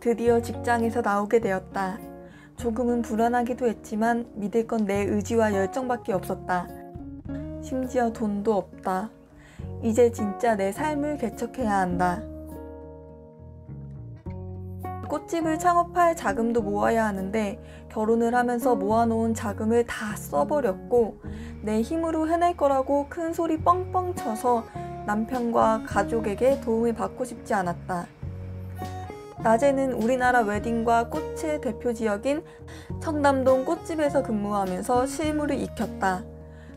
드디어 직장에서 나오게 되었다. 조금은 불안하기도 했지만 믿을 건 내 의지와 열정밖에 없었다. 심지어 돈도 없다. 이제 진짜 내 삶을 개척해야 한다. 꽃집을 창업할 자금도 모아야 하는데 결혼을 하면서 모아놓은 자금을 다 써버렸고 내 힘으로 해낼 거라고 큰 소리 뻥뻥 쳐서 남편과 가족에게 도움을 받고 싶지 않았다. 낮에는 우리나라 웨딩과 꽃의 대표 지역인 청담동 꽃집에서 근무하면서 실무를 익혔다.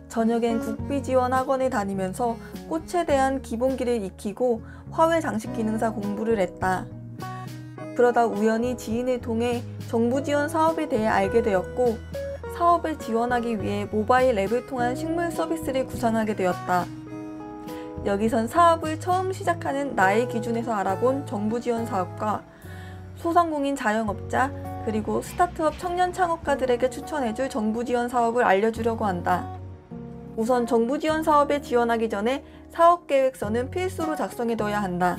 저녁엔 국비지원학원에 다니면서 꽃에 대한 기본기를 익히고 화훼 장식 기능사 공부를 했다. 그러다 우연히 지인을 통해 정부 지원 사업에 대해 알게 되었고 사업을 지원하기 위해 모바일 앱을 통한 식물 서비스를 구상하게 되었다. 여기선 사업을 처음 시작하는 나의 기준에서 알아본 정부 지원 사업과 소상공인 자영업자 그리고 스타트업 청년 창업가들에게 추천해줄 정부 지원 사업을 알려주려고 한다. 우선 정부 지원 사업에 지원하기 전에 사업계획서는 필수로 작성해둬야 한다.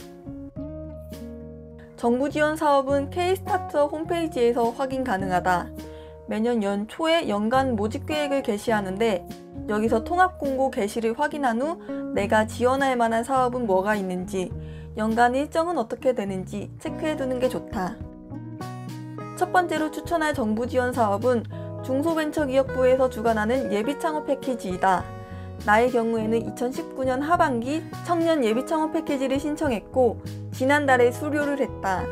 정부 지원 사업은 K-스타트업 홈페이지에서 확인 가능하다. 매년 연초에 연간 모집 계획을 게시하는데 여기서 통합 공고 게시를 확인한 후 내가 지원할 만한 사업은 뭐가 있는지, 연간 일정은 어떻게 되는지 체크해두는 게 좋다. 첫 번째로 추천할 정부 지원 사업은 중소벤처기업부에서 주관하는 예비창업 패키지이다. 나의 경우에는 2019년 하반기 청년 예비창업 패키지를 신청했고 지난달에 수료를 했다.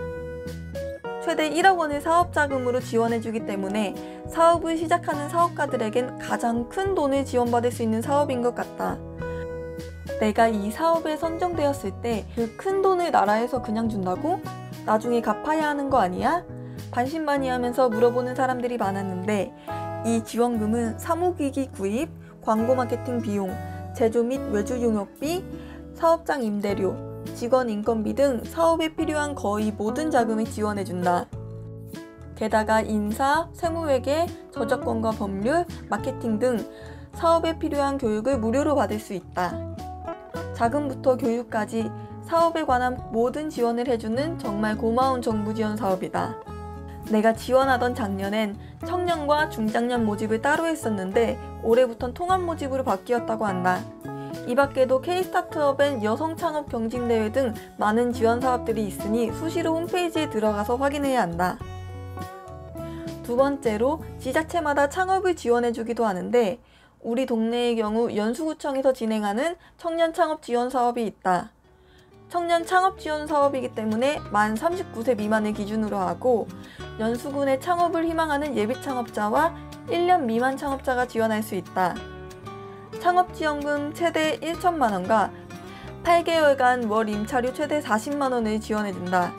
최대 1억 원을 사업자금으로 지원해주기 때문에 사업을 시작하는 사업가들에겐 가장 큰 돈을 지원받을 수 있는 사업인 것 같다. 내가 이 사업에 선정되었을 때 그 큰 돈을 나라에서 그냥 준다고? 나중에 갚아야 하는 거 아니야? 반신반의하면서 물어보는 사람들이 많았는데 이 지원금은 사무기기 구입, 광고 마케팅 비용, 제조 및 외주 용역비, 사업장 임대료, 직원 인건비 등 사업에 필요한 거의 모든 자금을 지원해준다. 게다가 인사, 세무회계, 저작권과 법률, 마케팅 등 사업에 필요한 교육을 무료로 받을 수 있다. 자금부터 교육까지 사업에 관한 모든 지원을 해주는 정말 고마운 정부 지원 사업이다. 내가 지원하던 작년엔 청년과 중장년 모집을 따로 했었는데 올해부턴 통합 모집으로 바뀌었다고 한다. 이 밖에도 K-스타트업엔 여성 창업 경진대회 등 많은 지원 사업들이 있으니 수시로 홈페이지에 들어가서 확인해야 한다. 두 번째로 지자체마다 창업을 지원해주기도 하는데 우리 동네의 경우 연수구청에서 진행하는 청년 창업 지원 사업이 있다. 청년 창업 지원 사업이기 때문에 만 39세 미만을 기준으로 하고 연수군의 창업을 희망하는 예비 창업자와 1년 미만 창업자가 지원할 수 있다. 창업지원금 최대 1천만 원과 8개월간 월 임차료 최대 40만 원을 지원해준다.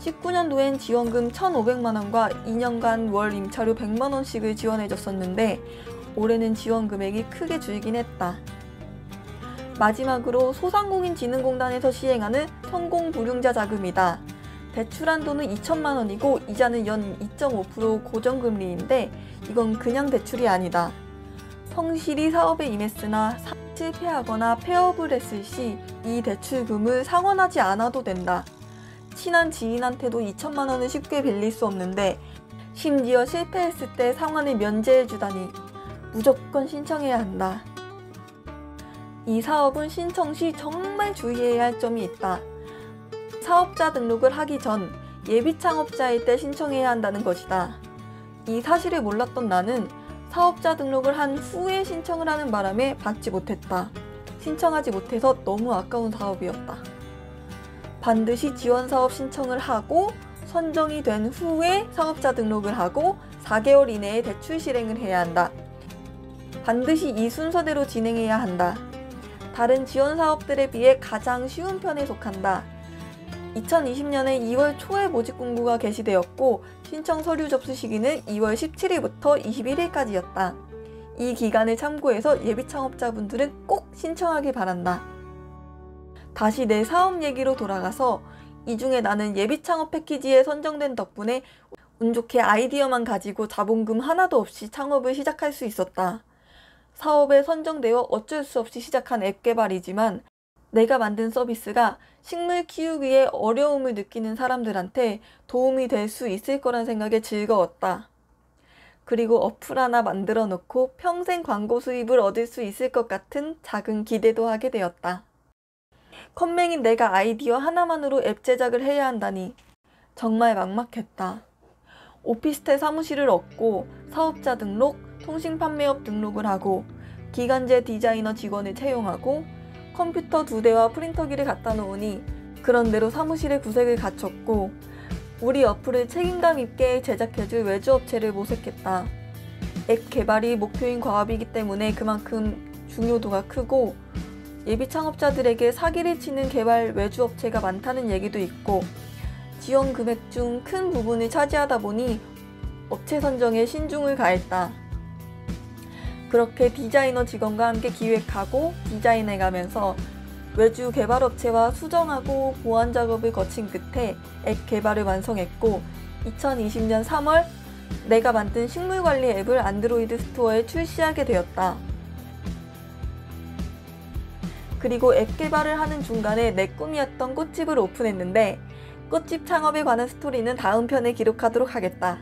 19년도엔 지원금 1,500만 원과 2년간 월 임차료 100만 원씩을 지원해줬었는데 올해는 지원 금액이 크게 줄긴 했다. 마지막으로 소상공인진흥공단에서 시행하는 성공불융자 자금이다. 대출 한도는 2천만 원이고 이자는 연 2.5% 고정금리인데 이건 그냥 대출이 아니다. 성실히 사업에 임했으나 실패하거나 폐업을 했을 시 이 대출금을 상환하지 않아도 된다. 친한 지인한테도 2천만 원을 쉽게 빌릴 수 없는데 심지어 실패했을 때 상환을 면제해주다니 무조건 신청해야 한다. 이 사업은 신청 시 정말 주의해야 할 점이 있다. 사업자 등록을 하기 전 예비 창업자일 때 신청해야 한다는 것이다. 이 사실을 몰랐던 나는 사업자 등록을 한 후에 신청을 하는 바람에 받지 못했다. 신청하지 못해서 너무 아까운 사업이었다. 반드시 지원사업 신청을 하고 선정이 된 후에 사업자 등록을 하고 4개월 이내에 대출 실행을 해야 한다. 반드시 이 순서대로 진행해야 한다. 다른 지원 사업들에 비해 가장 쉬운 편에 속한다. 2020년에 2월 초에 모집 공고가 게시되었고 신청 서류 접수 시기는 2월 17일부터 21일까지였다. 이 기간을 참고해서 예비 창업자분들은 꼭 신청하길 바란다. 다시 내 사업 얘기로 돌아가서 이 중에 나는 예비 창업 패키지에 선정된 덕분에 운 좋게 아이디어만 가지고 자본금 하나도 없이 창업을 시작할 수 있었다. 사업에 선정되어 어쩔 수 없이 시작한 앱 개발이지만 내가 만든 서비스가 식물 키우기에 어려움을 느끼는 사람들한테 도움이 될 수 있을 거란 생각에 즐거웠다. 그리고 어플 하나 만들어 놓고 평생 광고 수입을 얻을 수 있을 것 같은 작은 기대도 하게 되었다. 컴맹인 내가 아이디어 하나만으로 앱 제작을 해야 한다니 정말 막막했다. 오피스텔 사무실을 얻고 사업자 등록, 통신 판매업 등록을 하고 기간제 디자이너 직원을 채용하고 컴퓨터 2대와 프린터기를 갖다 놓으니 그런대로 사무실의 구색을 갖췄고 우리 어플을 책임감 있게 제작해줄 외주업체를 모색했다. 앱 개발이 목표인 과업이기 때문에 그만큼 중요도가 크고 예비 창업자들에게 사기를 치는 개발 외주업체가 많다는 얘기도 있고 지원 금액 중 큰 부분을 차지하다 보니 업체 선정에 신중을 가했다. 그렇게 디자이너 직원과 함께 기획하고 디자인해가면서 외주 개발업체와 수정하고 보완 작업을 거친 끝에 앱 개발을 완성했고 2020년 3월 내가 만든 식물관리 앱을 안드로이드 스토어에 출시하게 되었다. 그리고 앱 개발을 하는 중간에 내 꿈이었던 꽃집을 오픈했는데 꽃집 창업에 관한 스토리는 다음 편에 기록하도록 하겠다.